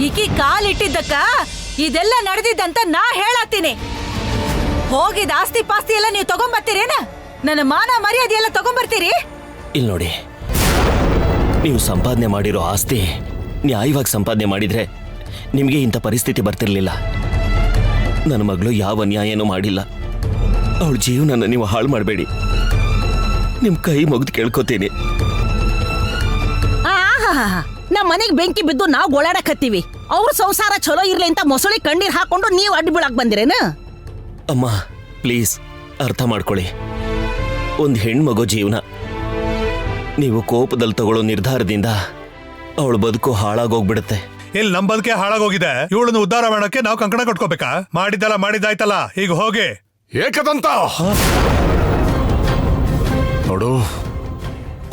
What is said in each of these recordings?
ಈಕಿ ಕಾಲಿಟ್ಟಿದ್ದಕ್ಕ ಇದೆಲ್ಲ ನಡೆದಿದ್ದಂತ ನಾ ಹೇಳತ್ತೀನಿ. ಹೋಗಿದ ಆಸ್ತಿ ಪಾಸ್ತಿ ಎಲ್ಲ ನೀವು ತಗೊಂಬರ್ತೀರೇನ? ನನ್ನ ಮಾನ ಮರ್ಯಾದೆ ಎಲ್ಲ ತಗೊಂಬರ್ತೀರಿ? ಇಲ್ಲಿ ನೋಡಿ, ನೀವು ಸಂಪಾದನೆ ಮಾಡಿರೋ ಆಸ್ತಿ ನ್ಯಾಯವಾಗಿ ಸಂಪಾದನೆ ಮಾಡಿದ್ರೆ ನಿಮಗೆ ಇಂಥ ಪರಿಸ್ಥಿತಿ ಬರ್ತಿರ್ಲಿಲ್ಲ. ನನ್ನ ಮಗಳು ಯಾವ ನ್ಯಾಯನೂ ಮಾಡಿಲ್ಲ. ಅವಳ ಜೀವನನ ನೀವು ಹಾಳು ಮಾಡಬೇಡಿ. ನಿಮ್ಮ ಕೈ ಮುಗಿದು ಕೇಳ್ಕೊತೀನಿ. ನಮ್ಮ ಮನೆಗೆ ಬೆಂಕಿ ಬಿದ್ದು ನಾವು ಗೋಳಾಡಕತ್ತೀವಿ. ಅವ್ರ ಸಂಸಾರ ಚಲೋ ಇರ್ಲಿ ಅಂತ ಮೊಸಳಿ ಕಣ್ಣೀರ್ ಹಾಕೊಂಡು ನೀವು ಅಡ್ಡಿ ಬೀಳಕ್ ಬಂದಿರೇನ? ಅಮ್ಮ ಪ್ಲೀಸ್ ಅರ್ಥ ಮಾಡ್ಕೊಳ್ಳಿ. ಒಂದು ಹೆಣ್ಮಗು ಜೀವನ. ನೀವು ಕೋಪದಲ್ಲಿ ತಗೊಳ್ಳೋ ನಿರ್ಧಾರದಿಂದ ಅವಳು ಬದುಕು ಹಾಳಾಗೋಗ್ಬಿಡುತ್ತೆ. ಇಲ್ಲಿ ನಮ್ ಬದುಕೆ ಹಾಳಾಗೋಗಿದೆ. ಇವಳನ್ನು ಉದ್ಧಾರ ಮಾಡಕ್ಕೆ ನಾವು ಕಂಕಣ ಕಟ್ಕೋಬೇಕಾ? ಮಾಡಿದ್ದಲ್ಲ ಮಾಡಿದ್ದಾಯ್ತಲ್ಲ, ಈಗ ಹೋಗಿ. ಏಕದಂತ ನೋಡು,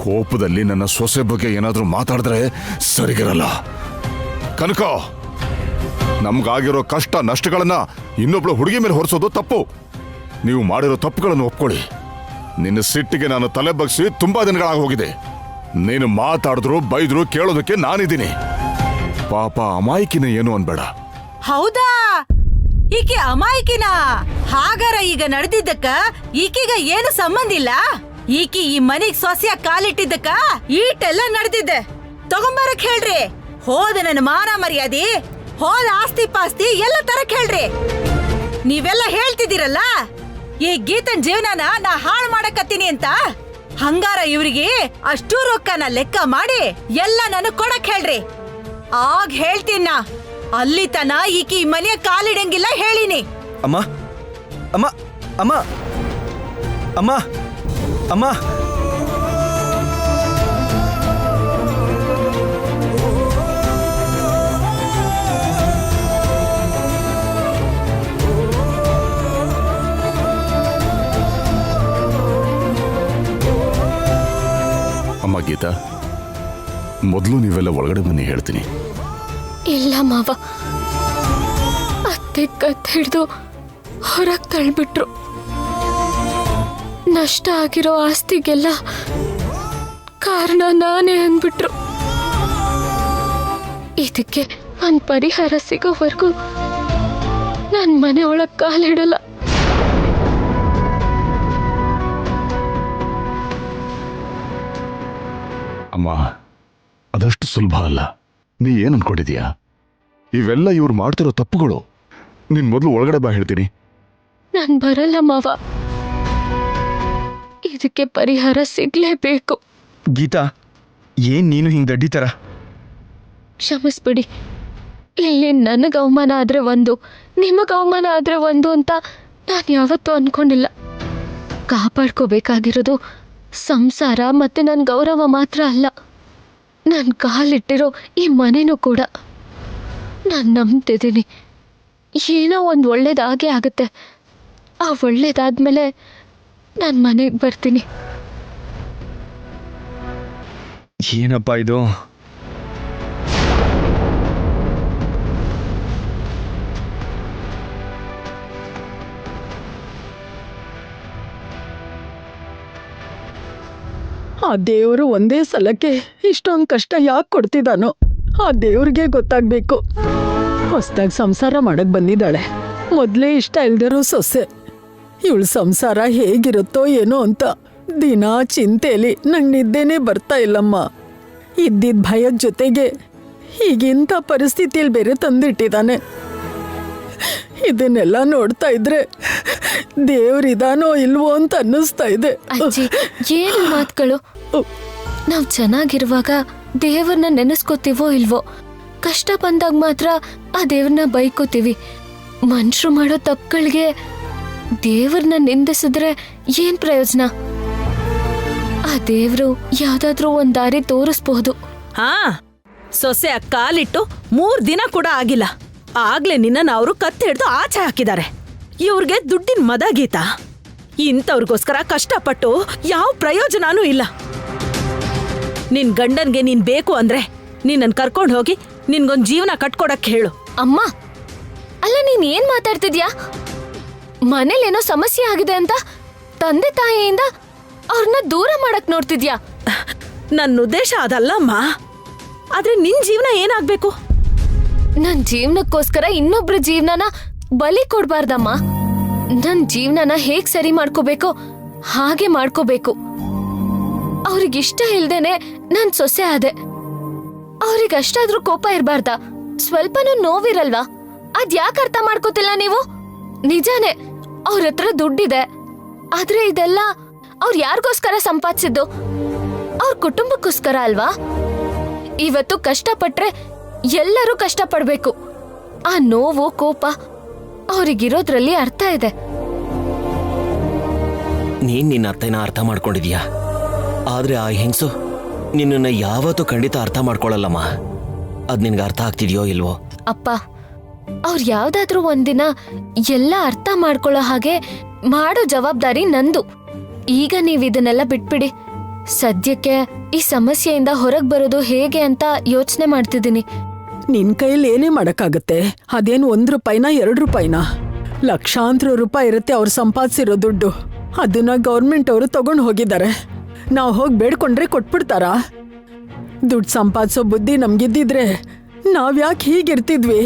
ಕೋಪದಲ್ಲಿ ನನ್ನ ಸೊಸೆ ಬಗ್ಗೆ ಏನಾದ್ರೂ ಮಾತಾಡಿದ್ರೆ ಸರಿಗಿರಲ್ಲ. ಕನಕ, ನಮ್ಗಾಗಿರೋ ಕಷ್ಟ ನಷ್ಟಗಳನ್ನ ಇನ್ನೊಬ್ಳು ಹುಡುಗಿ ಮೇಲೆ ಹೊರಿಸೋದು ತಪ್ಪು. ನೀವು ಮಾಡಿರೋ ತಪ್ಪುಗಳನ್ನು ಒಪ್ಕೊಳ್ಳಿ. ನಿನ್ನ ಸಿಟ್ಟಿಗೆ ನಾನು ತಲೆ ಬಗ್ಸಿ ತುಂಬಾ ದಿನಗಳಾಗಿ ಹೋಗಿದೆ. ನೀನು ಮಾತಾಡಿದ್ರು ಬೈದ್ರು ಕೇಳೋದಕ್ಕೆ ನಾನಿದ್ದೀನಿ. ಪಾಪ ಅಮಾಯಕಿನ ಏನು ಅನ್ಬೇಡ. ಹೌದಾ? ಈಕೆ ಅಮಾಯಕಿನ? ಹಾಗಾರ ಈಗ ನಡೆದಿದ್ದಕ್ಕ ಈಕಿಗ ಏನು ಸಂಬಂಧ ಇಲ್ಲ. ಈಕಿ ಈ ಮನಿಗ್ ಸೊಸೆಯ ಕಾಲಿಟ್ಟಿದ್ದಕ್ಕ ಈಟೆಲ್ಲ ನಡೆದಿದ್ದೆ. ತಗೊಂಬರಕ್ ಹೇಳ್ರಿ. ಹೋದ ನನ್ನ ಮಾನ ಮರ್ಯಾದೆ, ಹೋದ ಆಸ್ತಿ ಪಾಸ್ತಿ ಎಲ್ಲ ತರಕ್ ಹೇಳ್ರಿ. ನೀವೆಲ್ಲ ಹೇಳ್ತಿದ್ದೀರಲ್ಲ ಈ ಗೀತನ್ ಜೀವನನ ನಾ ಹಾಳು ಮಾಡಕತ್ತೀನಿ ಅಂತ. ಹಂಗಾರ ಇವ್ರಿಗೆ ಅಷ್ಟೂ ರೊಕ್ಕನ ಲೆಕ್ಕ ಮಾಡಿ ಎಲ್ಲ ನನಗ್ ಕೊಡಕ್ ಹೇಳ್ರಿ. ಆಗ ಹೇಳ್ತೀನ. ಅಲ್ಲಿ ತನ ಈಕಿ ಮನೆಯ ಕಾಲಿಡಂಗಿಲ್ಲ ಹೇಳಿನಿ. ಅಮ್ಮ ಅಮ್ಮ ಅಮ್ಮ ಅಮ್ಮ ಅಮ್ಮ ಅಮ್ಮ ಗೀತಾ, ಮೊದಲು ನೀವೆಲ್ಲ ಒಳಗಡೆ ಬನ್ನಿ, ಹೇಳ್ತೀನಿ. ಇಲ್ಲ ಮಾವ, ಅತ್ತೆ ಕತ್ ಹಿಡ್ದು ಹೊರಗೆ ತಳ್ಬಿಟ್ರು. ನಷ್ಟ ಆಗಿರೋ ಆಸ್ತಿಗೆಲ್ಲ ಕಾರಣ ನಾನೇ ಅಂದ್ಬಿಟ್ರು. ಇದಕ್ಕೆ ಒಂದು ಪರಿಹಾರ ಸಿಗೋವರೆಗೂ ನನ್ನ ಮನೆ ಒಳಗೆ ಕಾಲಿಡಲ್ಲ. ಅಮ್ಮ, ಅದಷ್ಟು ಸುಲಭ ಅಲ್ಲ. ನೀ ಏನ್ ಅನ್ಕೊಂಡಿದೀಯಾ? ಇವೆಲ್ಲ ಇವ್ರು ಮಾಡ್ತಿರೋ ತಪ್ಪುಗಳು. ನೀನ್ ಮೊದಲು ಒಳಗಡೆ ಬಾ, ಹೇಳ್ತೀನಿ. ನಾನು ಬರಲ್ಲ ಮಾವ, ಇದಕ್ಕೆ ಪರಿಹಾರ ಸಿಗ್ಲೇಬೇಕು. ಗೀತಾ, ಏನ್ ನೀನು ಹಿಂಗ್ ದಡ್ಡಿತರ? ಕ್ಷಮಿಸ್ಬಿಡಿ. ಇಲ್ಲಿ ನನಗೆ ಅವಮಾನ ಆದ್ರೆ ಒಂದು, ನಿಮಗೆ ಅವಮಾನ ಆದ್ರೆ ಒಂದು ಅಂತ ನಾನು ಯಾವತ್ತೂ ಅನ್ಕೊಂಡಿಲ್ಲ. ಕಾಪಾಡ್ಕೋಬೇಕಾಗಿರೋದು ಸಂಸಾರ ಮತ್ತೆ ನನ್ನ ಗೌರವ ಮಾತ್ರ ಅಲ್ಲ, ನನ್ನ ಕಾಲಿಟ್ಟಿರೋ ಈ ಮನೆನೂ ಕೂಡ. ನಾನು ನಂಬ್ತಿದ್ದೀನಿ ಏನೋ ಒಂದು ಒಳ್ಳೇದಾಗೇ ಆಗುತ್ತೆ. ಆ ಒಳ್ಳೇದಾದ್ಮೇಲೆ ನಾನು ಮನೆಗೆ ಬರ್ತೀನಿ. ಏನಪ್ಪ ಇದು? ಆ ದೇವರು ಒಂದೇ ಸಲಕ್ಕೆ ಇಷ್ಟೊಂದು ಕಷ್ಟ ಯಾಕೆ ಕೊಡ್ತಿದ್ದಾನೋ ಆ ದೇವ್ರಿಗೆ ಗೊತ್ತಾಗ್ಬೇಕು. ಹೊಸ್ದಾಗಿ ಸಂಸಾರ ಮಾಡಕ್ ಬಂದಿದ್ದಾಳೆ. ಮೊದಲೇ ಇಷ್ಟ ಇಲ್ದಿರೋ ಸೊಸೆ. ಇವಳು ಸಂಸಾರ ಹೇಗಿರುತ್ತೋ ಏನೋ ಅಂತ ದಿನ ಚಿಂತೆಯಲ್ಲಿ ನಂಗೆ ನಿದ್ದೆನೇ ಬರ್ತಾ ಇಲ್ಲಮ್ಮ. ಇದ್ದಿದ್ದ ಭಯದ ಜೊತೆಗೆ ಹೀಗಿಂಥ ಪರಿಸ್ಥಿತಿಯಲ್ಲಿ ಬೇರೆ ತಂದಿಟ್ಟಿದ್ದಾನೆ. ಇದನ್ನೆಲ್ಲ ನೋಡ್ತಾ ಇದ್ರೆ ದೇವ್ರಿದಾನೋ ಇಲ್ವೋ ಅಂತ ಅನ್ನಿಸ್ತಾ ಇದೆ. ಅಜ್ಜಿ, ಏನು ಮಾತುಗಳು? ನಾವು ಚೆನ್ನಾಗಿರುವಾಗ ದೇವ್ರನ್ನ ನೆನೆಸ್ಕೋತೀವೋ ಇಲ್ವೋ, ಕಷ್ಟ ಬಂದಾಗ ಮಾತ್ರ ಆ ದೇವ್ರನ್ನ ಬೈಕೋತೀವಿ. ಮನುಷ್ಯರು ಮಾಡೋ ತಪ್ಪುಗಳಿಗೆ ದೇವ್ರನ್ನ ನಿಂದಿಸಿದ್ರೆ ಏನ್ ಪ್ರಯೋಜನ? ಆ ದೇವ್ರು ಯಾವ್ದಾದ್ರೂ ಒಂದ್ ದಾರಿ ತೋರಿಸ್ಬಹುದು. ಹಾ, ಸೊಸೆ ಕಾಲಿಟ್ಟು 3 ದಿನ ಕೂಡ ಆಗಿಲ್ಲ, ಆಗ್ಲೇ ನಿನ್ನ ಅವರು ಕತ್ತೆ ಹಿಡ್ದು ಆಚೆ ಹಾಕಿದ್ದಾರೆ. ಇವ್ರಿಗೆ ದುಡ್ಡಿನ ಮದ ಗೀತಾ. ಇಂಥವ್ರಿಗೋಸ್ಕರ ಕಷ್ಟಪಟ್ಟು ಯಾವ ಪ್ರಯೋಜನನೂ ಇಲ್ಲ. ನಿನ್ ಗಂಡನ್ಗೆ ನೀನ್ ಬೇಕು ಅಂದ್ರೆ ನಿನ್ನನ್ ಕರ್ಕೊಂಡು ಹೋಗಿ ನಿನ್ಗೊಂದ್ ಜೀವನ ಕಟ್ಕೊಡಕ್ ಹೇಳು. ಅಮ್ಮ, ಅಲ್ಲ ನೀನ್ ಏನ್ ಮಾತಾಡ್ತಿದ್ಯಾ? ಮನೇಲೇನೋ ಸಮಸ್ಯೆ ಆಗಿದೆ ಅಂತ ತಂದೆ ತಾಯಿಯಿಂದ ಅವ್ರನ್ನ ದೂರ ಮಾಡಕ್ ನೋಡ್ತಿದ್ಯಾ? ನನ್ನ ಉದ್ದೇಶ ಅದಲ್ಲಮ್ಮ. ಆದ್ರೆ ನಿನ್ ಜೀವನ ಏನಾಗ್ಬೇಕು? ನನ್ ಜೀವನಕ್ಕೋಸ್ಕರ ಇನ್ನೊಬ್ರ ಜೀವನನ ಬಲಿ ಕೊಡ್ಬಾರ್ದಮ್ಮ. ನನ್ ಜೀವನನ ಹೇಗ್ ಸರಿ ಮಾಡ್ಕೋಬೇಕೋ ಹಾಗೆ ಮಾಡ್ಕೋಬೇಕು. ಅವ್ರಿಗಿಷ್ಟ ಇಲ್ದೇನೆ ನಾನ್ ಸೊಸೆ ಆದೆ. ಅವ್ರಿಗಷ್ಟಾದ್ರೂ ಕೋಪ ಇರ್ಬಾರ್ದ? ಸ್ವಲ್ಪನೂ ನೋವಿರಲ್ವಾ? ಅದ್ ಯಾಕೆ ಅರ್ಥ ಮಾಡ್ಕೋತಿಲ್ಲ ನೀವು? ನಿಜಾನೇ, ಅವ್ರ ಹತ್ರ ದುಡ್ಡಿದೆ, ಆದ್ರೆ ಇದೆಲ್ಲ ಅವ್ರು ಯಾರಿಗೋಸ್ಕರ ಸಂಪಾದಿಸಿದ್ದು? ಅವ್ರ ಕುಟುಂಬಕ್ಕೋಸ್ಕರ ಅಲ್ವಾ? ಇವತ್ತು ಕಷ್ಟಪಟ್ರೆ ಎಲ್ಲರೂ ಕಷ್ಟಪಡ್ಬೇಕು. ಆ ನೋವು ಕೋಪ ಅವ್ರಿಗಿರೋದ್ರಲ್ಲಿ ಅರ್ಥ ಇದೆ. ನೀನ್ ನಿನ್ನ ಅತ್ತೆನ ಅರ್ಥ ಮಾಡ್ಕೊಂಡಿದ್ಯಾ, ಆದ್ರೆ ಆ ಹೆಂಗಸು ನಿನ್ನನ್ನ ಯಾವತ್ತೂ ಖಂಡಿತ ಅರ್ಥ ಮಾಡ್ಕೊಳ್ಳಲ್ಲಮ್ಮ. ಅದ್ ನಿನ್ಗೆ ಅರ್ಥ ಆಗ್ತಿದ್ಯೋ ಇಲ್ವೋ? ಅಪ್ಪ, ಅವ್ರು ಯಾವ್ದಾದ್ರೂ ಒಂದಿನ ಎಲ್ಲ ಅರ್ಥ ಮಾಡ್ಕೊಳ್ಳೋ ಹಾಗೆ ಮಾಡೋ ಜವಾಬ್ದಾರಿ ನಂದು. ಈಗ ನೀವ್ ಇದನ್ನೆಲ್ಲ ಬಿಟ್ಬಿಡಿ. ಸದ್ಯಕ್ಕೆ ಈ ಸಮಸ್ಯೆಯಿಂದ ಹೊರಗ್ ಬರೋದು ಹೇಗೆ ಅಂತ ಯೋಚನೆ ಮಾಡ್ತಿದ್ದೀನಿ. ನಿನ್ ಕೈಯಲ್ಲಿ ಏನೇ ಮಾಡಕ್ಕಾಗತ್ತೆ? ಅದೇನು 1 ರೂಪಾಯಿನ 2 ರೂಪಾಯಿನ? ಲಕ್ಷಾಂತರ ರೂಪಾಯಿ ಇರುತ್ತೆ ಅವ್ರು ಸಂಪಾದಿಸಿರೋ ದುಡ್ಡು. ಅದನ್ನ ಗೌರ್ಮೆಂಟ್ ಅವರು ತಗೊಂಡು ಹೋಗಿದ್ದಾರೆ. ನಾವು ಹೋಗಿ ಬೇಡ್ಕೊಂಡ್ರೆ ಕೊಟ್ಬಿಡ್ತಾರಾ? ದುಡ್ಡು ಸಂಪಾದಿಸೋ ಬುದ್ಧಿ ನಮ್ಗಿದ್ದಿದ್ರೆ ನಾವ್ಯಾಕೆ ಹೀಗಿರ್ತಿದ್ವಿ?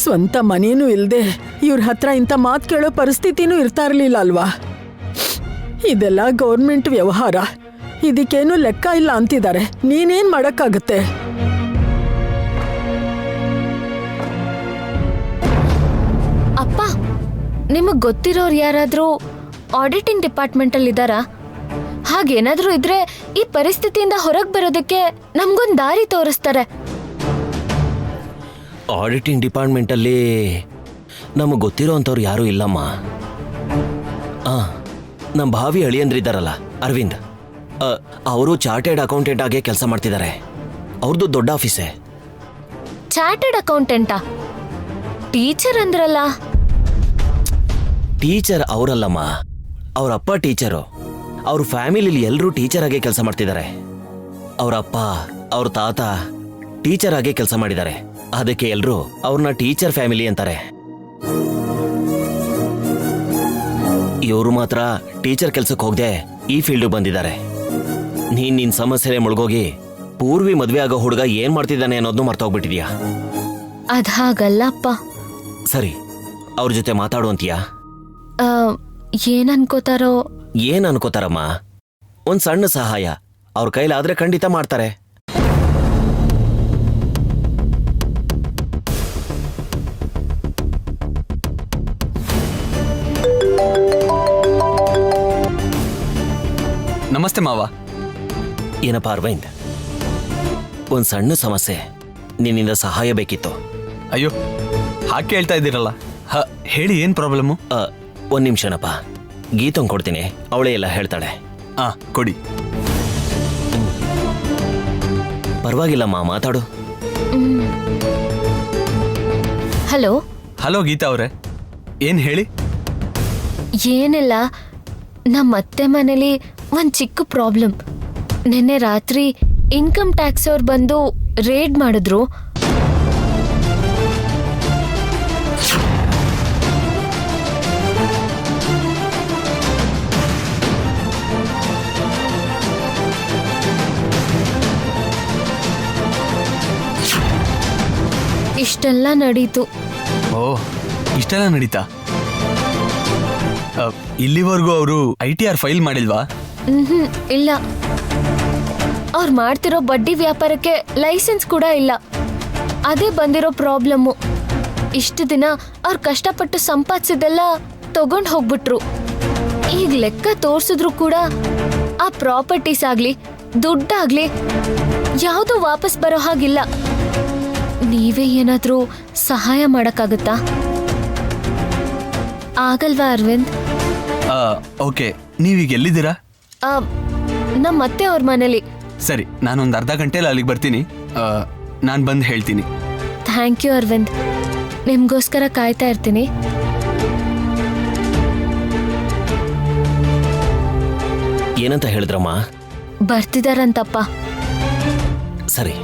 ಸ್ವಂತ ಮನೇನೂ ಇಲ್ದೆ ಇವ್ರ ಹತ್ರ ಇಂಥ ಮಾತು ಕೇಳೋ ಪರಿಸ್ಥಿತಿನೂ ಇರ್ತಾ ಇರ್ಲಿಲ್ಲ ಅಲ್ವಾ? ಇದೆಲ್ಲ ಗೌರ್ಮೆಂಟ್ ವ್ಯವಹಾರ, ಇದಕ್ಕೇನು ಲೆಕ್ಕ ಇಲ್ಲ ಅಂತಿದ್ದಾರೆ. ನೀನೇನ್ ಮಾಡಕ್ಕಾಗತ್ತೆ? ಅಪ್ಪ, ನಿಮಗ್ ಗೊತ್ತಿರೋರು ಯಾರಾದ್ರೂ ಆಡಿಟಿಂಗ್ ಡಿಪಾರ್ಟ್ಮೆಂಟ್ ಅಲ್ಲಿ ಇದ್ದಾರಾ? ಹಾಗೇನಾದ್ರೂ ಇದ್ರೆ ಈ ಪರಿಸ್ಥಿತಿಯಿಂದ ಹೊರಗ್ ಬರೋದಕ್ಕೆ ನಮ್ಗೊಂದ್ ದಾರಿ ತೋರಿಸ್ತಾರೆ. ಆಡಿಟಿಂಗ್ ಡಿಪಾರ್ಟ್ಮೆಂಟಲ್ಲಿ ನಮಗೆ ಗೊತ್ತಿರೋ ಅಂಥವ್ರು ಯಾರೂ ಇಲ್ಲಮ್ಮ. ನಮ್ಮ ಭಾವಿ ಅಳಿಯಂದ್ರಿದ್ದಾರಲ್ಲ, ಅರವಿಂದ್, ಅವರು ಚಾರ್ಟೆಡ್ ಅಕೌಂಟೆಂಟ್ ಆಗೇ ಕೆಲಸ ಮಾಡ್ತಿದ್ದಾರೆ. ಅವ್ರದ್ದು ದೊಡ್ಡ ಆಫೀಸೇ. ಚಾರ್ಟರ್ಡ್ ಅಕೌಂಟೆಂಟಾ? ಟೀಚರ್ ಅಂದ್ರಲ್ಲ? ಟೀಚರ್ ಅವರಲ್ಲಮ್ಮ, ಅವ್ರ ಅಪ್ಪ ಟೀಚರು. ಅವ್ರ ಫ್ಯಾಮಿಲಿಲಿ ಎಲ್ಲರೂ ಟೀಚರ್ ಆಗೇ ಕೆಲಸ ಮಾಡ್ತಿದ್ದಾರೆ. ಅವ್ರ ಅಪ್ಪ, ಅವ್ರ ತಾತ ಟೀಚರ್ ಆಗೇ ಕೆಲಸ ಮಾಡಿದ್ದಾರೆ. ಅದಕ್ಕೆ ಎಲ್ಲರೂ ಅವ್ರನ್ನ ಟೀಚರ್ ಫ್ಯಾಮಿಲಿ ಅಂತಾರೆ. ಇವರು ಮಾತ್ರ ಟೀಚರ್ ಕೆಲ್ಸಕ್ಕೆ ಹೋಗದೆ ಈ ಫೀಲ್ಡ್ ಬಂದಿದ್ದಾರೆ. ನಿನ್ ಸಮಸ್ಯೆ ಮುಳುಗೋಗಿ ಪೂರ್ವಿ ಮದ್ವೆ ಆಗೋ ಹುಡುಗ ಏನ್ ಮಾಡ್ತಿದ್ದಾನೆ ಅನ್ನೋದನ್ನು ಮರ್ತೋಗ್ಬಿಟ್ಟಿದ್ಯಾ? ಅದ್ ಹಾಗಲ್ಲ ಅಪ್ಪ. ಸರಿ, ಅವ್ರ ಜೊತೆ ಮಾತಾಡುವಂತೀಯಾ? ಏನ್ ಅನ್ಕೋತಾರೋ? ಏನ್ ಅನ್ಕೋತಾರಮ್ಮ? ಒಂದ್ ಸಣ್ಣ ಸಹಾಯ ಅವ್ರ ಕೈಲಾದ್ರೆ ಖಂಡಿತ ಮಾಡ್ತಾರೆ. ನಮಸ್ತೆ ಮಾವ. ಏನಪ್ಪ ಅರವಿಂದ್, ಒಂದ್ ಸಣ್ಣ ಸಮಸ್ಯೆ, ನಿನ್ನಿಂದ ಸಹಾಯ ಬೇಕಿತ್ತು. ಅಯ್ಯೋ, ಹಾಗೆ ಕೇಳ್ತಾ ಇದ್ದೀರಲ್ಲ. ಹೇಳಿ, ಏನ್ ಪ್ರಾಬ್ಲಮ್ಮು? ಒಂದ್ ನಿಮಿಷನಪ್ಪ, ಗೀತಂಗ್ ಕೊಡ್ತೀನಿ, ಅವಳೇ ಎಲ್ಲ ಹೇಳ್ತಾಳೆ. ಕೊಡಿ. ಪರವಾಗಿಲ್ಲಮ್ಮ, ಮಾತಾಡು. ಹಲೋ. ಹಲೋ ಗೀತಾ ಅವ್ರೆ, ಏನ್ ಹೇಳಿ? ಏನಿಲ್ಲ, ನಮ್ಮ ಅತ್ತೆ ಮನೇಲಿ ಒಂದ್ ಚಿಕ್ಕ ಪ್ರಾಬ್ಲಮ್. ನಿನ್ನೆ ರಾತ್ರಿ ಇನ್ಕಮ್ ಟ್ಯಾಕ್ಸ್ ಅವ್ರು ಬಂದು ರೇಡ್ ಮಾಡಿದ್ರು. ಇಷ್ಟೆಲ್ಲ ನಡೀತು. ಓ, ಇಷ್ಟೆಲ್ಲ ನಡೀತಾ? ಇಲ್ಲಿವರೆಗೂ ಅವರು ITR ಫೈಲ್ ಮಾಡಿಲ್ವಾ? ಇಲ್ಲ. ಅವ್ರು ಮಾಡ್ತಿರೋ ಬಡ್ಡಿ ವ್ಯಾಪಾರಕ್ಕೆ ಲೈಸೆನ್ಸ್ ಕೂಡ ಇಲ್ಲ. ಅದೇ ಬಂದಿರೋ ಪ್ರಾಬ್ಲಮ್ಮು. ಇಷ್ಟು ದಿನ ಅವ್ರು ಕಷ್ಟಪಟ್ಟು ಸಂಪಾದಿಸಿದೆಲ್ಲ ತಗೊಂಡು ಹೋಗ್ಬಿಟ್ರು. ಈಗ ಲೆಕ್ಕ ತೋರ್ಸಿದ್ರು ಕೂಡ ಆ ಪ್ರಾಪರ್ಟೀಸ್ ಆಗ್ಲಿ ದುಡ್ಡಾಗ್ಲಿ ಯಾವುದು ವಾಪಸ್ ಬರೋ ಹಾಗಿಲ್ಲ. ನೀವೇ ಏನಾದ್ರೂ ಸಹಾಯ ಮಾಡಕ್ಕಾಗತ್ತಾ? ಆಗಲ್ವಾ ಅರವಿಂದ್? ಓಕೆ, ನೀವೀಗ ಎಲ್ಲಿದ್ದೀರಾ? ನಮ್ಮ ಅತ್ತೆ ಅವ್ರ ಮನೇಲಿ. ಸರಿ, ನಾನೊಂದು ಅರ್ಧ ಗಂಟೆಲಿ ಅಲ್ಲಿಗೆ ಬರ್ತೀನಿ. ನಾನು ಬಂದು ಹೇಳ್ತೀನಿ. ಥ್ಯಾಂಕ್ ಯು ಅರವಿಂದ್, ನಿಮ್ಗೋಸ್ಕರ ಕಾಯ್ತಾ ಇರ್ತೀನಿ. ಏನಂತ ಹೇಳಿದ್ರಮ್ಮ? ಬರ್ತಿದಾರಂತಪ್ಪ. ಸರಿ.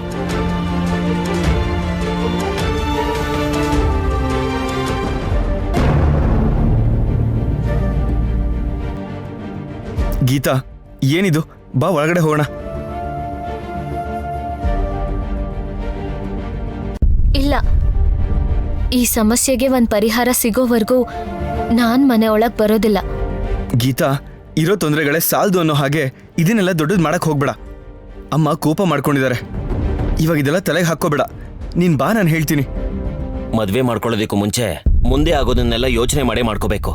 ಗೀತಾ, ಏನಿದು? ಬಾ ಒಳಗಡೆ ಹೋಗೋಣ. ಇಲ್ಲ, ಈ ಸಮಸ್ಯೆಗೆ ಒಂದು ಪರಿಹಾರ ಸಿಗೋವರೆಗೂ ನಾನು ಮನೆ ಒಳಗೆ ಬರೋದಿಲ್ಲ. ಗೀತಾ, ಇರೋ ತೊಂದರೆಗಳೇ ಸಾಲದು ಅನ್ನೋ ಹಾಗೆ ಇದನ್ನೆಲ್ಲ ದೊಡ್ಡದು ಮಾಡಕ್ ಹೋಗ್ಬೇಡ. ಅಮ್ಮ ಕೋಪ ಮಾಡ್ಕೊಂಡಿದ್ದಾರೆ. ಇವಾಗ ಇದೆಲ್ಲ ತಲೆಗೆ ಹಾಕೋಬೇಡ. ನೀನ್ ಬಾ, ನಾನು ಹೇಳ್ತೀನಿ. ಮದ್ವೆ ಮಾಡ್ಕೊಳ್ಳೋದಕ್ಕೂ ಮುಂಚೆ ಮುಂದೆ ಆಗೋದನ್ನೆಲ್ಲ ಯೋಚನೆ ಮಾಡೇ ಮಾಡ್ಕೋಬೇಕು.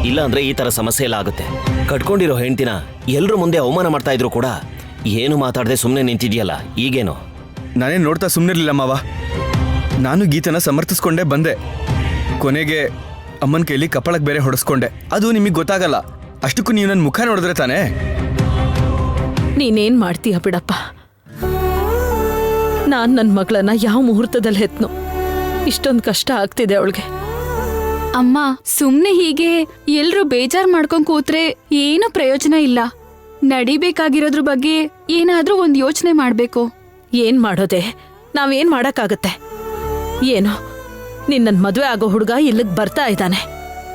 ಇಲ್ಲ ಅಂದ್ರೆ ಈ ತರ ಸಮಸ್ಯೆ ಎಲ್ಲ ಆಗುತ್ತೆ. ಕಟ್ಕೊಂಡಿರೋ ಹೆಂಡ್ತಿನ ಎಲ್ರ ಮುಂದೆ ಅವಮಾನ ಮಾಡ್ತಾ ಇದ್ರು ಕೂಡ ಏನು ಮಾತಾಡದೆ ಸುಮ್ಮನೆ ನಿಂತಿದ್ಯಲ್ಲ, ಈಗೇನು? ನಾನೇನು ನೋಡ್ತಾ ಸುಮ್ಮನಿರ್ಲಿಲ್ಲ ಮಾವ. ನಾನು ಗೀತನ ಸಮರ್ಥಿಸ್ಕೊಂಡೇ ಬಂದೆ. ಕೊನೆಗೆ ಅಮ್ಮನ ಕೈಲಿ ಕಪಾಳಕ್ಕೆ ಬೇರೆ ಹೊಡೆಸ್ಕೊಂಡೆ. ಅದು ನಿಮಗೆ ಗೊತ್ತಾಗಲ್ಲ. ಅಷ್ಟಕ್ಕೂ ನೀವು ನನ್ನ ಮುಖ ನೋಡಿದ್ರೆ ತಾನೇ. ನೀನೇನ್ ಮಾಡ್ತೀಯ ಬಿಡಪ್ಪ. ನಾನ್ ನನ್ನ ಮಗಳನ್ನ ಯಾವ ಮುಹೂರ್ತದಲ್ಲಿ ಹೆತ್ನೋ, ಇಷ್ಟೊಂದು ಕಷ್ಟ ಆಗ್ತಿದೆ ಅವಳಿಗೆ. ಅಮ್ಮ, ಸುಮ್ನೆ ಹೀಗೆ ಎಲ್ರೂ ಬೇಜಾರ್ ಮಾಡ್ಕೊಂಡ್ ಕೂತ್ರೆ ಏನು ಪ್ರಯೋಜನ ಇಲ್ಲ. ನಡಿಬೇಕಾಗಿರೋದ್ರ ಬಗ್ಗೆ ಏನಾದ್ರೂ ಒಂದ್ ಯೋಚನೆ ಮಾಡ್ಬೇಕು. ಏನ್ ಮಾಡೋದೆ? ನಾವೇನ್ ಮಾಡಕ್ಕಾಗತ್ತೆ? ಏನೋ ನಿನ್ನ ಮದ್ವೆ ಆಗೋ ಹುಡುಗ ಇಲ್ಲಿಗೆ ಬರ್ತಾ ಇದ್ದಾನೆ.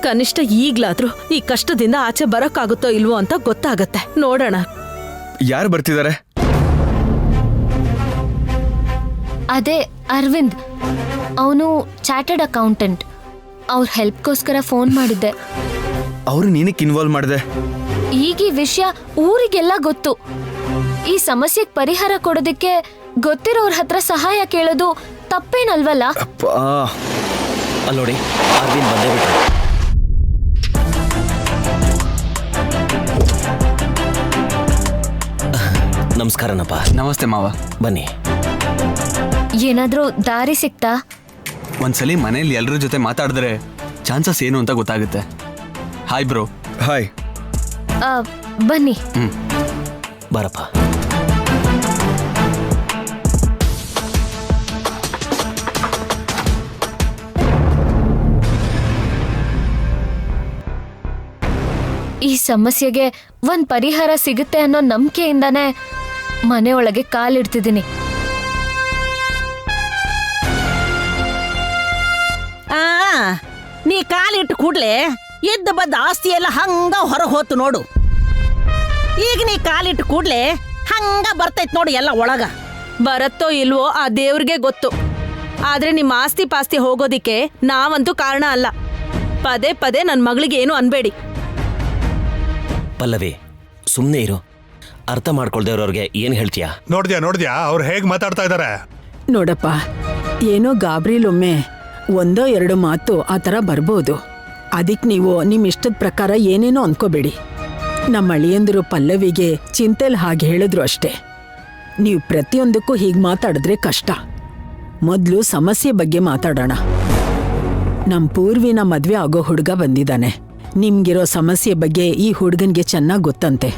ಕನಿಷ್ಠ ಈಗ್ಲಾದ್ರೂ ಈ ಕಷ್ಟದಿಂದ ಆಚೆ ಬರೋಕ್ಕಾಗುತ್ತೋ ಇಲ್ವೋ ಅಂತ ಗೊತ್ತಾಗತ್ತೆ. ನೋಡೋಣ. ಯಾರು ಬರ್ತಿದ್ದಾರೆ? ಅದೇ ಅರವಿಂದ್, ಅವನು ಚಾರ್ಟರ್ಡ್ ಅಕೌಂಟೆಂಟ್. ಅವ್ರ ಹೆಲ್ಪ್ಗೋಸ್ಕರ ಫೋನ್ ಮಾಡಿದ್ದೆ. ಅವರು ನೀನಕ್ಕೆ ಇನ್ವಾಲ್ವ್ ಮಾಡಿದೆ? ಈಗ ಈ ವಿಷಯ ಊರಿಗೆಲ್ಲ ಗೊತ್ತು. ಈ ಸಮಸ್ಯೆಗೆ ಪರಿಹಾರ ಕೊಡೋದಕ್ಕೆ ಗೊತ್ತಿರೋರ ಹತ್ರ ಸಹಾಯ ಕೇಳೋದು ತಪ್ಪೇನಲ್ವಲ್ಲ? ಅಲ್ಲೋಡಿ, ಅರವಿಂದ್ ಬಂದೇ ಬಿಟ್ರು. ನಮಸ್ಕಾರನಪ್ಪ. ನಮಸ್ತೆ ಮಾವ. ಬನ್ನಿ. ಏನಾದ್ರೂ ದಾರಿ ಸಿಕ್ತಾ? ಒಂದ್ಸಲಿ ಮನೇಲಿ ಎಲ್ಲರ ಜೊತೆ ಮಾತಾಡಿದ್ರೆ ಚಾನ್ಸಸ್ ಏನು ಅಂತ ಗೊತ್ತಾಗುತ್ತೆ. Hi bro. ಹಾಯ್. ಬನ್ನಿ. ಬಾರಪ್ಪ. ಈ ಸಮಸ್ಯೆಗೆ ಒಂದ್ ಪರಿಹಾರ ಸಿಗುತ್ತೆ ಅನ್ನೋ ನಂಬಿಕೆಯಿಂದಾನೇ ಮನೆಯೊಳಗೆ ಕಾಲಿಡ್ತಿದ್ದೀನಿ. ನೀ ಕಾಲಿಟ್ಟು ಕೂಡ್ಲೆ ಎದ್ದ ಬದ್ದ ಆಸ್ತಿ ಎಲ್ಲ ಹಂಗ ಹೊರ ಹೋತು ನೋಡು. ಈಗ ನೀ ಕಾಲಿಟ್ಟು ಕೂಡ್ಲೆ ಹಂಗ ಬರ್ತೈತ್ ನೋಡು ಎಲ್ಲ ಒಳಗ. ಬರತ್ತೋ ಇಲ್ವೋ ಆ ದೇವ್ರಿಗೆ ಗೊತ್ತು. ಆದ್ರೆ ನಿಮ್ಮ ಆಸ್ತಿ ಪಾಸ್ತಿ ಹೋಗೋದಿಕ್ಕೆ ನಾವಂತೂ ಕಾರಣ ಅಲ್ಲ. ಪದೇ ಪದೇ ನನ್ನ ಮಗಳಿಗೆ ಏನು ಅನ್ಬೇಡಿ. ಪಲ್ಲವಿ, ಸುಮ್ಮನೆ ಇರು. ಅರ್ಥ ಮಾಡ್ಕೊಳ್ದೇ ಇರೋರ್ಗೆ ಏನ್ ಹೇಳ್ತೀಯಾ? ನೋಡ್ದ್ಯಾ ಅವ್ರು ಹೇಗ್ ಮಾತಾಡ್ತಾ ಇದಾರೆ? ನೋಡಪ್ಪ, ಏನೋ ಗಾಬ್ರಿಲೊಮ್ಮೆ ಒಂದೋ ಎರಡು ಮಾತು ಆ ಥರ ಬರ್ಬೋದು. ಅದಕ್ಕೆ ನೀವು ನಿಮ್ಮ ಇಷ್ಟದ ಪ್ರಕಾರ ಏನೇನೋ ಅಂದ್ಕೋಬೇಡಿ. ನಮ್ಮ ಅಳಿಯಂದಿರು ಪಲ್ಲವಿಗೆ ಚಿಂತೆಲ್ ಹಾಗೆ ಹೇಳಿದ್ರು ಅಷ್ಟೇ. ನೀವು ಪ್ರತಿಯೊಂದಕ್ಕೂ ಹೀಗೆ ಮಾತಾಡಿದ್ರೆ ಕಷ್ಟ. ಮೊದಲು ಸಮಸ್ಯೆ ಬಗ್ಗೆ ಮಾತಾಡೋಣ. ನಮ್ಮ ಪೂರ್ವಿನ ಮದ್ವೆ ಆಗೋ ಹುಡುಗ ಬಂದಿದ್ದಾನೆ. ನಿಮ್ಗಿರೋ ಸಮಸ್ಯೆ ಬಗ್ಗೆ ಈ ಹುಡುಗನ್ಗೆ ಚೆನ್ನಾಗಿ ಗೊತ್ತಂತೆ.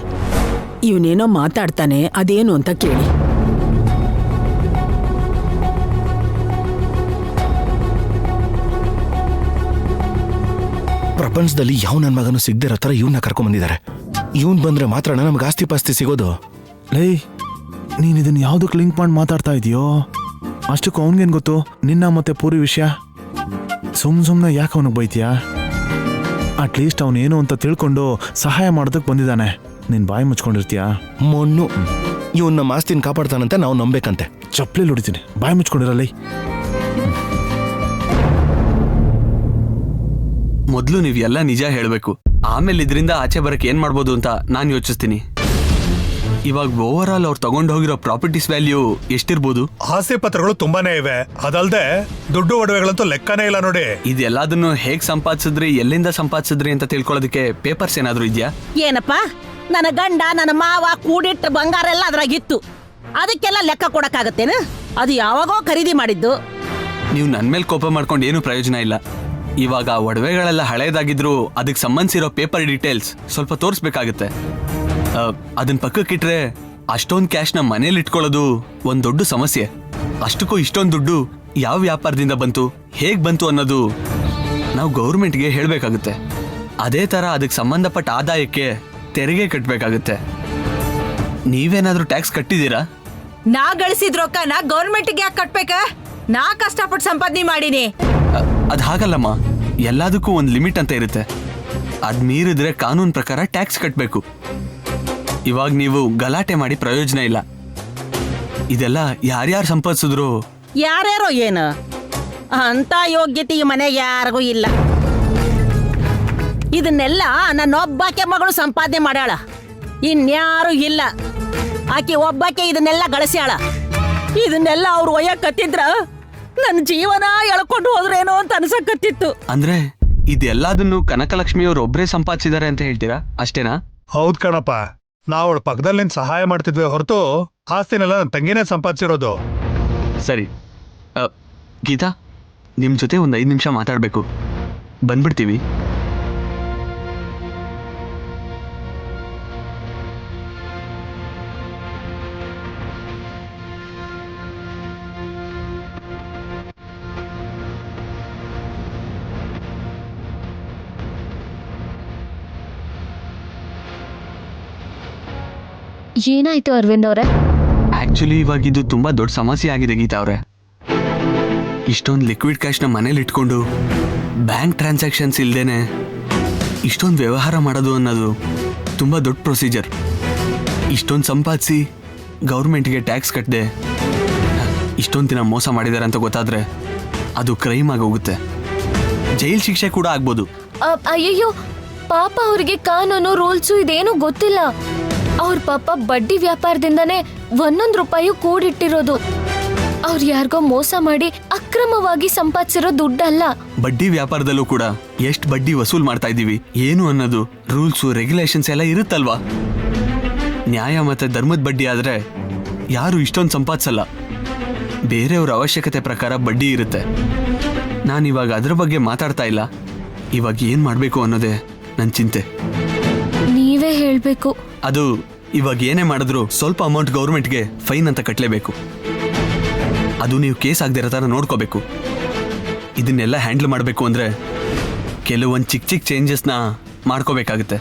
ಇವನೇನೋ ಮಾತಾಡ್ತಾನೆ, ಅದೇನು ಅಂತ ಕೇಳಿ. ಪ್ರಪಂಚದಲ್ಲಿ ಯಾವ ನನ್ನ ಮಗನೂ ಸಿಗದಿರೋ ಥರ ಇವನ್ನ ಕರ್ಕೊಂಬಂದಿದ್ದಾರೆ. ಇವನ್ ಬಂದ್ರೆ ಮಾತ್ರ ನಮ್ಗೆ ಆಸ್ತಿ ಪಾಸ್ತಿ ಸಿಗೋದು. ಲೈ, ನೀನ್ ಇದನ್ನ ಯಾವ್ದಕ್ಕೆ ಲಿಂಕ್ ಮಾಡಿ ಮಾತಾಡ್ತಾ ಇದೆಯೋ? ಅಷ್ಟಕ್ಕೂ ಅವನಿಗೇನು ಗೊತ್ತು ನಿನ್ನ ಮತ್ತೆ ಪೂರಿ ವಿಷಯ? ಸುಮ್ಮನೆ ಯಾಕೆ ಅವನಿಗೆ ಬೈತೀಯಾ? ಅಟ್ಲೀಸ್ಟ್ ಅವನೇನು ಅಂತ ತಿಳ್ಕೊಂಡು ಸಹಾಯ ಮಾಡೋದಕ್ಕೆ ಬಂದಿದ್ದಾನೆ. ನೀನ್ ಬಾಯಿ ಮುಚ್ಕೊಂಡಿರ್ತೀಯಾ? ಮೊನ್ನು ಇವನ್ ನಮ್ಮ ಆಸ್ತಿನ ಕಾಪಾಡ್ತಾನಂತೆ ನಾವು ನಂಬೇಕಂತೆ. ಚಪ್ಪಲಿ ಹೊಡಿತೀನಿ, ಬಾಯಿ ಮುಚ್ಕೊಂಡಿರಲ್ಲ. ಮೊದಲು ನೀವು ಎಲ್ಲ ನಿಜ ಹೇಳಬೇಕು. ಆಮೇಲೆ ಇದರಿಂದ ಆಚೆ ಬರಕ್ಕೆ ಏನ್ ಮಾಡ್ಬೋದು ಅಂತ ನಾನು ಯೋಚಿಸ್ತೀನಿ. ಇವಾಗ ಓವರ್ ಆಲ್ ಅವ್ರು ತಗೊಂಡು ಹೋಗಿರೋ ಪ್ರಾಪರ್ಟೀಸ್ ವ್ಯಾಲ್ಯೂ ಎಷ್ಟಿರ್ಬೋದು? ಆಸ್ತಿ ಪತ್ರಗಳು ತುಂಬಾನೇ ಇವೆ. ಅದಲ್ದೆ ದುಡ್ಡು ಒಡವೆಗಳಂತೂ ಲೆಕ್ಕನೇ ಇಲ್ಲ ನೋಡಿ. ಇದೆಲ್ಲದನ್ನು ಹೇಗ್ ಸಂಪಾದಿಸಿದ್ರಿ, ಎಲ್ಲಿಂದ ಸಂಪಾದಿಸಿದ್ರಿ ಅಂತ ತಿಳ್ಕೊಳ್ಳೋದಕ್ಕೆ ಪೇಪರ್ಸ್ ಏನಾದ್ರೂ ಇದೆಯಾ? ಏನಪ್ಪ, ನನ್ನ ಗಂಡ ನನ್ನ ಮಾವ ಕೂಡಿಟ್ಟ ಬಂಗಾರ ಎಲ್ಲ ಅದ್ರಾಗಿತ್ತು. ಅದಕ್ಕೆಲ್ಲ ಲೆಕ್ಕ ಕೊಡಕ್ಕಾಗತ್ತೇನು? ಅದು ಯಾವಾಗೋ ಖರೀದಿ ಮಾಡಿದ್ದು. ನೀವು ನನ್ನ ಮೇಲೆ ಕೋಪ ಮಾಡ್ಕೊಂಡು ಏನು ಪ್ರಯೋಜನ ಇಲ್ಲ. ಇವಾಗ ಒಡವೆಗಳೆಲ್ಲ ಹಳೇದಾಗಿದ್ರು ಅದಕ್ಕೆ ಸಂಬಂಧಿಸಿರೋ ಪೇಪರ್ ಡೀಟೇಲ್ಸ್ ಸ್ವಲ್ಪ ತೋರಿಸ್ಬೇಕಾಗತ್ತೆ. ಅದನ್ನ ಪಕ್ಕಕ್ಕಿಟ್ರೆ ಅಷ್ಟೊಂದು ಕ್ಯಾಶ್ನ ಮನೇಲಿ ಇಟ್ಕೊಳ್ಳೋದು ಒಂದು ದೊಡ್ಡ ಸಮಸ್ಯೆ. ಅಷ್ಟಕ್ಕೂ ಇಷ್ಟೊಂದು ದುಡ್ಡು ಯಾವ ವ್ಯಾಪಾರದಿಂದ ಬಂತು, ಹೇಗ್ ಬಂತು ಅನ್ನೋದು ನಾವು ಗೌರ್ಮೆಂಟ್ಗೆ ಹೇಳಬೇಕಾಗುತ್ತೆ. ಅದೇ ಥರ ಅದಕ್ಕೆ ಸಂಬಂಧಪಟ್ಟ ಆದಾಯಕ್ಕೆ ತೆರಿಗೆ ಕಟ್ಟಬೇಕಾಗುತ್ತೆ. ನೀವೇನಾದ್ರೂ ಟ್ಯಾಕ್ಸ್ ಕಟ್ಟಿದ್ದೀರಾ? ನಾ ಗಳಿಸಿದ ರೊಕ್ಕನ ಗೌರ್ಮೆಂಟ್ಗೆ ಯಾಕೆ ಕಟ್ಬೇಕ? ನಾ ಕಷ್ಟಪಟ್ಟು ಸಂಪಾದನೆ ಮಾಡೀನಿ. ಅದು ಹಾಗಲ್ಲಮ್ಮ, ಎಲ್ಲದಕ್ಕೂ ಒಂದು ಲಿಮಿಟ್ ಅಂತ ಇರುತ್ತೆ. ಅದ್ ಮೀರಿದ್ರೆ ಕಾನೂನು ಪ್ರಕಾರ ಟ್ಯಾಕ್ಸ್ ಕಟ್ಟಬೇಕು. ಇವಾಗ ನೀವು ಗಲಾಟೆ ಮಾಡಿ ಪ್ರಯೋಜನ ಇಲ್ಲ. ಇದೆಲ್ಲ ಯಾರ್ಯಾರು ಸಂಪಾದಿಸಿದ್ರು ಯಾರ್ಯಾರೋ ಏನು ಅಂತ ಯೋಗ್ಯತೆ ಈ ಮನೆಗೆ ಯಾರಿಗೂ ಇಲ್ಲ. ಇದನ್ನೆಲ್ಲ ನನ್ನೊಬ್ಬಾಕೆ ಮಗಳು ಸಂಪಾದನೆ ಮಾಡ್ಯಾಳ, ಇನ್ಯಾರು ಇಲ್ಲ. ಆಕೆ ಒಬ್ಬಾಕೆ ಇದನ್ನೆಲ್ಲ ಗಳಿಸ್ಯಾಳ. ಇದನ್ನೆಲ್ಲ ಅವ್ರು ಒಯ್ಯಕತ್ತಿದ್ರ ನನ್ನ ಜೀವನ ಎಳ್ಕೊಂಡು ಹೋದ್ರೇನೋ ಅಂತ ಅನ್ಸಕತ್ತಿತ್ತು. ಅಂದ್ರೆ ಇದೆಲ್ಲದನ್ನು ಕನಕಲಕ್ಷ್ಮಿಯವ್ರು ಒಬ್ಬರೇ ಸಂಪಾದಿಸಿದ್ದಾರೆ ಅಂತ ಹೇಳ್ತೀರಾ, ಅಷ್ಟೇನಾ? ಹೌದ್ ಕಣಪ್ಪ, ನಾವು ಅವಳ ಪಕ್ಕದಲ್ಲಿ ನಿಂತು ಸಹಾಯ ಮಾಡ್ತಿದ್ವಿ ಹೊರತು ಆಸ್ತಿನೆಲ್ಲ ನನ್ನ ತಂಗಿನೇ ಸಂಪಾದಿಸಿರೋದು. ಸರಿ ಗೀತಾ, ನಿಮ್ಮ ಜೊತೆ ಒಂದು 5 ನಿಮಿಷ ಮಾತಾಡಬೇಕು, ಬಂದ್ಬಿಡ್ತೀವಿ. ಏನಾಯ್ತು ಅರವಿಂದ್ ಅವರೇ? ಆಕ್ಚುಲಿ ಇವಾಗ ಇದು ತುಂಬಾ ದೊಡ್ಡ ಸಮಸ್ಯೆ ಆಗಿದೆ ಗೀತಾ ಅವರೇ. ಇಷ್ಟೊಂದು ಲಿಕ್ವಿಡ್ ಕ್ಯಾಶ್ನ ಮನೇಲಿ ಇಟ್ಕೊಂಡು ಬ್ಯಾಂಕ್ ಟ್ರಾನ್ಸಾಕ್ಷನ್ಸ್ ಇಲ್ದೇನೆ ಇಷ್ಟೊಂದು ವ್ಯವಹಾರ ಮಾಡೋದು ಅನ್ನೋದು ತುಂಬ ದೊಡ್ಡ ಪ್ರೊಸೀಜರ್. ಇಷ್ಟೊಂದು ಸಂಪಾದಿಸಿ ಗೌರ್ಮೆಂಟ್ಗೆ ಟ್ಯಾಕ್ಸ್ ಕಟ್ಟದೆ ಇಷ್ಟೊಂದು ದಿನ ಮೋಸ ಮಾಡಿದ್ದಾರೆ ಅಂತ ಗೊತ್ತಾದರೆ ಅದು ಕ್ರೈಮ್ ಆಗಿ ಹೋಗುತ್ತೆ, ಜೈಲ್ ಶಿಕ್ಷೆ ಕೂಡ ಆಗ್ಬೋದು. ಅಯ್ಯಯ್ಯೋ, ಪಾಪ ಅವ್ರಿಗೆ ಕಾನೂನು ರೂಲ್ಸು ಇದೇನು ಗೊತ್ತಿಲ್ಲ. ಅವ್ರ ಪಾಪ ಬಡ್ಡಿ ವ್ಯಾಪಾರದಿಂದನೇ 1 ರೂಪಾಯಿ ಕೂಡಿಟ್ಟಿರೋದು. ಅವ್ರು ಯಾರಿಗೋ ಮೋಸ ಮಾಡಿ ಅಕ್ರಮವಾಗಿ ಸಂಪಾದಿಸಿರೋ ದುಡ್ಡಲ್ಲ. ಬಡ್ಡಿ ವ್ಯಾಪಾರದಲ್ಲೂ ಕೂಡ ಎಷ್ಟು ಬಡ್ಡಿ ವಸೂಲ್ ಮಾಡ್ತಾ ಇದ್ದೀವಿ ಏನು ಅನ್ನೋದು ರೂಲ್ಸು ರೆಗ್ಯುಲೇಷನ್ಸ್ ಎಲ್ಲ ಇರುತ್ತಲ್ವಾ. ನ್ಯಾಯ ಮತ್ತೆ ಧರ್ಮದ ಬಡ್ಡಿ ಆದ್ರೆ ಯಾರು ಇಷ್ಟೊಂದು ಸಂಪಾದಿಸಲ್ಲ. ಬೇರೆಯವ್ರ ಅವಶ್ಯಕತೆ ಪ್ರಕಾರ ಬಡ್ಡಿ ಇರುತ್ತೆ. ನಾನಿವಾಗ ಅದ್ರ ಬಗ್ಗೆ ಮಾತಾಡ್ತಾ ಇಲ್ಲ. ಇವಾಗ ಏನ್ ಮಾಡ್ಬೇಕು ಅನ್ನೋದೇ ನನ್ನ ಚಿಂತೆ. ನೀವೇ ಹೇಳ್ಬೇಕು. ಅದು ಇವಾಗ ಏನೇ ಮಾಡಿದ್ರು ಸ್ವಲ್ಪ ಅಮೌಂಟ್ ಗೌರ್ಮೆಂಟ್ಗೆ ಫೈನ್ ಅಂತ ಕಟ್ಟಲೇಬೇಕು. ಅದು ನೀವು ಕೇಸ್ ಆಗದಿರೋ ಥರ ನೋಡ್ಕೋಬೇಕು. ಇದನ್ನೆಲ್ಲ ಹ್ಯಾಂಡಲ್ ಮಾಡಬೇಕು ಅಂದರೆ ಕೆಲವೊಂದು ಚಿಕ್ಕ ಚಿಕ್ಕ ಚೇಂಜಸ್ನ ಮಾಡ್ಕೋಬೇಕಾಗುತ್ತೆ.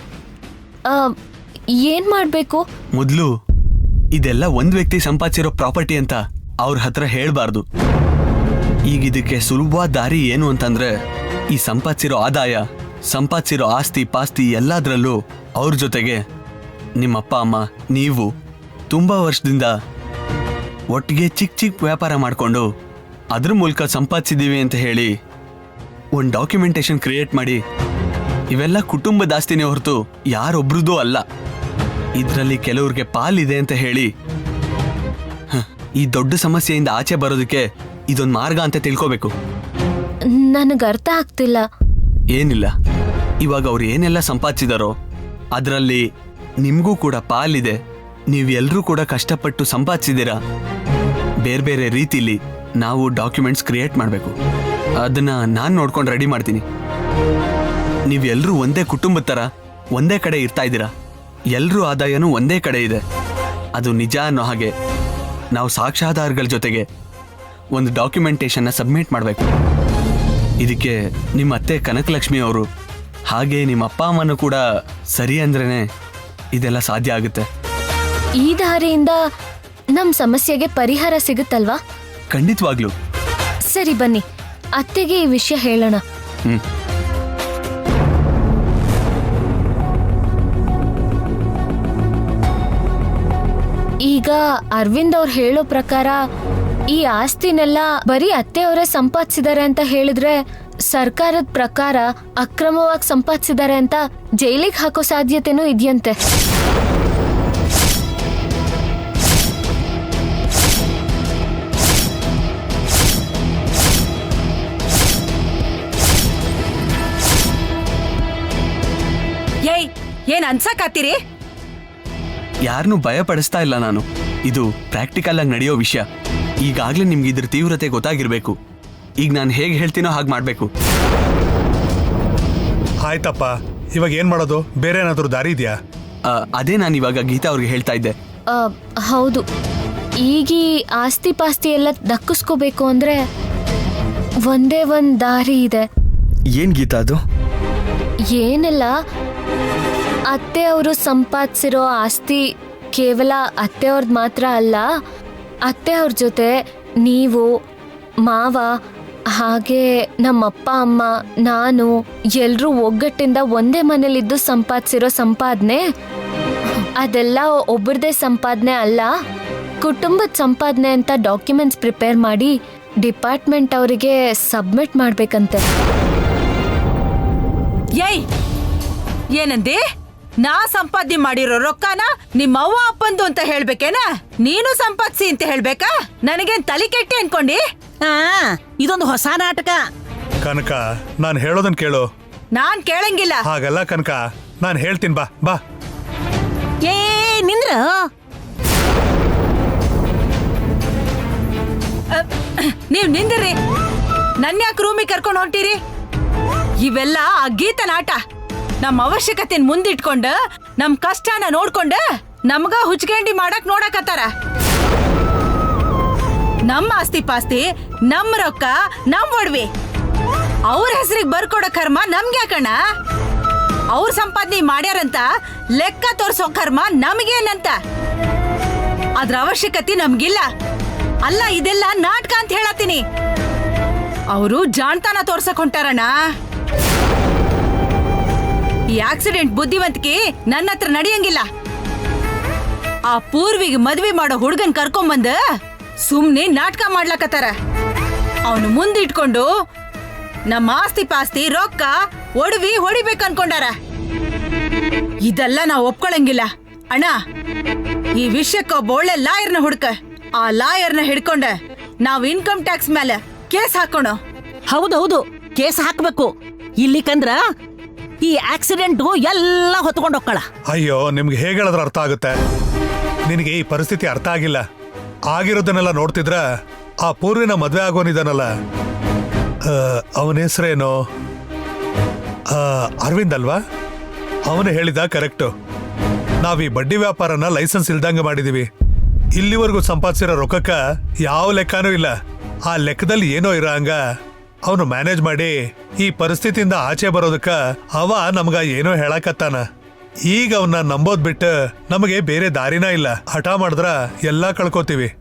ಏನ್ ಮಾಡ್ಬೇಕು? ಮೊದಲು ಇದೆಲ್ಲ ಒಂದು ವ್ಯಕ್ತಿ ಸಂಪಾದಿಸಿರೋ ಪ್ರಾಪರ್ಟಿ ಅಂತ ಅವ್ರ ಹತ್ರ ಹೇಳಬಾರ್ದು. ಈಗ ಇದಕ್ಕೆ ಸುಲಭವಾದ ದಾರಿ ಏನು ಅಂತಂದ್ರೆ, ಈ ಸಂಪಾದಿಸಿರೋ ಆದಾಯ, ಸಂಪಾದಿಸಿರೋ ಆಸ್ತಿ ಪಾಸ್ತಿ ಎಲ್ಲದರಲ್ಲೂ ಅವ್ರ ಜೊತೆಗೆ ನಿಮ್ಮ ಅಪ್ಪ ಅಮ್ಮ ನೀವು ತುಂಬ ವರ್ಷದಿಂದ ಒಟ್ಟಿಗೆ ಚಿಕ್ಕ ಚಿಕ್ಕ ವ್ಯಾಪಾರ ಮಾಡಿಕೊಂಡು ಅದ್ರ ಮೂಲಕ ಸಂಪಾದಿಸಿದ್ದೀವಿ ಅಂತ ಹೇಳಿ ಒಂದು ಡಾಕ್ಯುಮೆಂಟೇಶನ್ ಕ್ರಿಯೇಟ್ ಮಾಡಿ, ಇವೆಲ್ಲ ಕುಟುಂಬದ ಆಸ್ತಿನೇ ಹೊರತು ಯಾರೊಬ್ರದ್ದು ಅಲ್ಲ, ಇದರಲ್ಲಿ ಕೆಲವ್ರಿಗೆ ಪಾಲಿದೆ ಅಂತ ಹೇಳಿ ಈ ದೊಡ್ಡ ಸಮಸ್ಯೆಯಿಂದ ಆಚೆ ಬರೋದಕ್ಕೆ ಇದೊಂದು ಮಾರ್ಗ ಅಂತ ತಿಳ್ಕೋಬೇಕು. ನನಗೆ ಅರ್ಥ ಆಗ್ತಿಲ್ಲ. ಏನಿಲ್ಲ, ಇವಾಗ ಅವ್ರು ಏನೆಲ್ಲ ಸಂಪಾದಿಸಿದಾರೋ ಅದರಲ್ಲಿ ನಿಮಗೂ ಕೂಡ ಪಾಲಿದೆ. ನೀವೆಲ್ಲರೂ ಕೂಡ ಕಷ್ಟಪಟ್ಟು ಸಂಪಾದಿಸಿದ್ದೀರಾ. ಬೇರೆ ಬೇರೆ ರೀತಿಲಿ ನಾವು ಡಾಕ್ಯುಮೆಂಟ್ಸ್ ಕ್ರಿಯೇಟ್ ಮಾಡಬೇಕು. ಅದನ್ನ ನಾನು ನೋಡ್ಕೊಂಡು ರೆಡಿ ಮಾಡ್ತೀನಿ. ನೀವೆಲ್ಲರೂ ಒಂದೇ ಕುಟುಂಬದ ಥರ ಒಂದೇ ಕಡೆ ಇರ್ತಾ ಇದ್ದೀರಾ. ಎಲ್ಲರೂ ಆದಾಯನೂ ಒಂದೇ ಕಡೆ ಇದೆ. ಅದು ನಿಜ ಅನ್ನೋ ಹಾಗೆ ನಾವು ಸಾಕ್ಷ್ಯಾಧಾರಗಳ ಜೊತೆಗೆ ಒಂದು ಡಾಕ್ಯುಮೆಂಟೇಶನ್ನ ಸಬ್ಮಿಟ್ ಮಾಡಬೇಕು. ಇದಕ್ಕೆ ನಿಮ್ಮ ಅತ್ತೆ ಕನಕಲಕ್ಷ್ಮಿ ಅವರು ಹಾಗೆ ನಿಮ್ಮ ಅಪ್ಪ ಅಮ್ಮನೂ ಕೂಡ ಸರಿ ಅಂದ್ರೇ ಇದೆಲ್ಲ ಸಾಧ್ಯ ಆಗುತ್ತೆ. ಈ ದಾರಿಯಿಂದ ನಮ್ಮ ಸಮಸ್ಯೆಗೆ ಪರಿಹಾರ ಸಿಗುತ್ತಲ್ವಾ? ಖಂಡಿತವಾಗ್ಲೂ. ಸರಿ, ಬನ್ನಿ ಅತ್ತೆಗೆ ಈ ವಿಷಯ ಹೇಳೋಣ. ಈಗ ಅರವಿಂದ್ ಅವ್ರು ಹೇಳೋ ಪ್ರಕಾರ ಈ ಆಸ್ತಿನೆಲ್ಲ ಬರೀ ಅತ್ತೆಯವರೇ ಸಂಪಾದಿಸಿದ್ದಾರೆ ಅಂತ ಹೇಳಿದ್ರೆ, ಸರ್ಕಾರದ ಪ್ರಕಾರ ಅಕ್ರಮವಾಗಿ ಸಂಪಾದಿಸಿದ್ದಾರೆ ಅಂತ ಜೈಲಿಗೆ ಹಾಕೋ ಸಾಧ್ಯತೆನೂ ಇದೆಯಂತೆ. ಏಯ್, ಏನ್ ಅನ್ಸಕ್ಕಾತೀರಿ? ಯಾರನ್ನೂ ಭಯ ಪಡಿಸ್ತಾ ಇಲ್ಲ ನಾನು. ಇದು ಪ್ರಾಕ್ಟಿಕಲ್ ಆಗಿ ನಡೆಯೋ ವಿಷಯ. ಈಗಾಗಲೇ ನಿಮ್ಗೆ ಇದ್ರ ತೀವ್ರತೆ ಗೊತ್ತಾಗಿರ್ಬೇಕು. ಈಗ ನಾನು ಹೇಗೆ ಹೇಳ್ತೀನೋ ಹಾಗೆ ಮಾಡಬೇಕು. ಆಯ್ತಪ್ಪ, ಇವಾಗ ಏನ್ ಮಾಡೋದು? ಬೇರೆ ಏನಾದರೂ ದಾರಿ ಇದೆಯಾ? ಅದೇ ನಾನು ಇವಾಗ ಗೀತಾ ಅವ್ರಿಗೆ ಹೇಳ್ತಾ ಇದ್ದೆ. ಹೌದು, ಈಗ ಆಸ್ತಿ ಪಾಸ್ತಿ ಎಲ್ಲ ದಕ್ಕಿಸ್ಕೋಬೇಕು ಅಂದ್ರೆ ಒಂದೇ ಒಂದು ದಾರಿ ಇದೆ. ಏನ್ ಗೀತಾ ಅದು? ಏನಿಲ್ಲ, ಅತ್ತೆ ಅವರು ಸಂಪಾದಿಸಿರೋ ಆಸ್ತಿ ಕೇವಲ ಅತ್ತೆಯವ್ರದ್ದು ಮಾತ್ರ ಅಲ್ಲ, ಅತ್ತೆಯವ್ರ ಜೊತೆ ನೀವು, ಮಾವ, ಹಾಗೆ ನಮ್ಮಪ್ಪ ಅಮ್ಮ, ನಾನು ಎಲ್ಲರೂ ಒಗ್ಗಟ್ಟಿಂದ ಒಂದೇ ಮನೇಲಿದ್ದು ಸಂಪಾದಿಸಿರೋ ಸಂಪಾದನೆ, ಅದೆಲ್ಲ ಒಬ್ಬರದೇ ಸಂಪಾದನೆ ಅಲ್ಲ, ಕುಟುಂಬದ ಸಂಪಾದನೆ ಅಂತ ಡಾಕ್ಯುಮೆಂಟ್ಸ್ ಪ್ರಿಪೇರ್ ಮಾಡಿ ಡಿಪಾರ್ಟ್ಮೆಂಟ್ ಅವರಿಗೆ ಸಬ್ಮಿಟ್ ಮಾಡ್ಬೇಕಂತೆ. ಏಯ್ ಏನಂದಿ? ನಾ ಸಂಪಾದನೆ ಮಾಡಿರೋ ರೊಕ್ಕನ ನಿಮ್ಮ ಅವ್ವ ಅಪ್ಪಂದು ಅಂತ ಹೇಳ್ಬೇಕೇನ? ನೀನು ಸಂಪಾದಿಸಿ ಅಂತ ಹೇಳ್ಬೇಕಾ? ನನಗೇನ್ ತಲೆ ಕೆಟ್ಟಿ ಅನ್ಕೊಂಡಿ? ಇದೊಂದು ಹೊಸ ನಾಟಕ. ಕನಕ, ನಾನು ಹೇಳೋದನ್ ಕೇಳು. ನಾನ್ ಕೇಳಂಗಿಲ್ಲ. ಹಾಗಲ್ಲ ಕನಕ, ನಾನು ಹೇಳ್ತೀನಿ, ಬಾ ಬಾ. ಏ ನಿಂದ್ರ ನೀವ್ ನಿಂದಿರಿ. ನನ್ನ ಯಾಕೆ ರೂಮಿಗೆ ಕರ್ಕೊಂಡು ಹೊಂಟಿರಿ? ಇವೆಲ್ಲ ಆ ಗೀತನ ಆಟ. ನಮ್ಮ ಅವಶ್ಯಕತೆ ಮುಂದಿಟ್ಕೊಂಡ ನಮ್ ಕಷ್ಟನ ನೋಡ್ಕೊಂಡ ನಮ್ಗ ಹುಚ್ಕಂಡಿ ಮಾಡಕ್ ನೋಡಕತ್ತಾರ. ನಮ್ಮ ಆಸ್ತಿ ಪಾಸ್ತಿ, ನಮ್ ರೊಕ್ಕ, ನಮ್ ಒಡವೆ ಅವ್ರ ಹೆಸರಿಗೆ ಬರ್ಕೊಡೋ ಕರ್ಮ ನಮ್ಗೆ ಯಾಕಣ್ಣ? ಅವ್ರ ಸಂಪಾದನೆ ಮಾಡ್ಯಾರಂತ ಲೆಕ್ಕ ತೋರ್ಸೋ ಕರ್ಮ ನಮ್ಗೇನಂತ? ಅದ್ರ ಅವಶ್ಯಕತೆ ನಮ್ಗಿಲ್ಲ. ಅಲ್ಲ, ಇದೆಲ್ಲ ನಾಟಕ ಅಂತ ಹೇಳತ್ತೀನಿ. ಅವರು ಜಾಣ್ತಾನ ತೋರ್ಸಕ್ ಹೊಂಟಾರಣ್ಣ. ಈ ಆಕ್ಸಿಡೆಂಟ್ ಬುದ್ಧಿವಂತಿಕೆ ನನ್ನ ಹತ್ರ ನಡೆಯಂಗಿಲ್ಲ. ಆ ಪೂರ್ವಿಗೆ ಮದ್ವೆ ಮಾಡೋ ಹುಡುಗನ್ ಕರ್ಕೊಂಬಂದ ಸುಮ್ನೆ ನಾಟಕ ಮಾಡ್ಲಕತ್ತಾರ. ಅವನು ಮುಂದಿಟ್ಕೊಂಡು ನಮ್ಮ ಆಸ್ತಿ ಪಾಸ್ತಿ, ರೊಕ್ಕ, ಒಡವಿ ಹೊಡಿಬೇಕನ್ಕೊಂಡಾರ. ಇದೆಲ್ಲ ನಾವು ಒಪ್ಕೊಳಂಗಿಲ್ಲ ಅಣ್ಣ. ಈ ವಿಷಯಕ್ಕೊಬ್ಬ ಒಳ್ಳೆ ಲಾಯರ್ನ ಹುಡ್ಕ. ಆ ಲಾಯರ್ನ ಹಿಡ್ಕೊಂಡ ನಾವ್ ಇನ್ಕಮ್ ಟ್ಯಾಕ್ಸ್ ಮೇಲೆ ಕೇಸ್ ಹಾಕೋಣ. ಹೌದೌದು, ಕೇಸ್ ಹಾಕ್ಬೇಕು. ಇಲ್ಲಿಕಂದ್ರ ಈ ಆಕ್ಸಿಡೆಂಟ್ ಎಲ್ಲ ಹೊತ್ಕೊಂಡು ಹೋಗ್ಕಳ. ಅಯ್ಯೋ, ನಿಮ್ಗೆ ಹೇಗೆ ಹೇಳಿದ್ರೆ ಅರ್ಥ ಆಗುತ್ತೆ? ನಿನಗೆ ಈ ಪರಿಸ್ಥಿತಿ ಅರ್ಥ ಆಗಿಲ್ಲ. ಆಗಿರೋದನ್ನೆಲ್ಲ ನೋಡ್ತಿದ್ರ ಆ ಪೂರ್ವಿನ ಮದ್ವೆ ಆಗೋನಿದಾನಲ್ಲ, ಅವನ ಹೆಸರೇನು? ಅರವಿಂದ್ ಅಲ್ವಾ? ಅವನು ಹೇಳಿದ ಕರೆಕ್ಟು. ನಾವ್ ಈ ಬಡ್ಡಿ ವ್ಯಾಪಾರನ ಲೈಸೆನ್ಸ್ ಇಲ್ದಂಗೆ ಮಾಡಿದೀವಿ. ಇಲ್ಲಿವರೆಗೂ ಸಂಪಾದಿಸಿರೋ ರೊಕ್ಕಕ್ಕ ಯಾವ ಲೆಕ್ಕನೂ ಇಲ್ಲ. ಆ ಲೆಕ್ಕದಲ್ಲಿ ಏನೋ ಇರೋ ಹಂಗ ಅವನು ಮ್ಯಾನೇಜ್ ಮಾಡಿ ಈ ಪರಿಸ್ಥಿತಿಯಿಂದ ಆಚೆ ಬರೋದಕ್ಕ ಅವ ನಮ್ಗ ಏನೋ ಹೇಳಕತ್ತಾನ. ಈಗ ಅವನ್ನ ನಂಬೋದ್ ಬಿಟ್ಟು ನಮಗೆ ಬೇರೆ ದಾರಿನ ಇಲ್ಲ. ಹಠ ಮಾಡಿದ್ರ ಎಲ್ಲಾ ಕಳ್ಕೊತೀವಿ.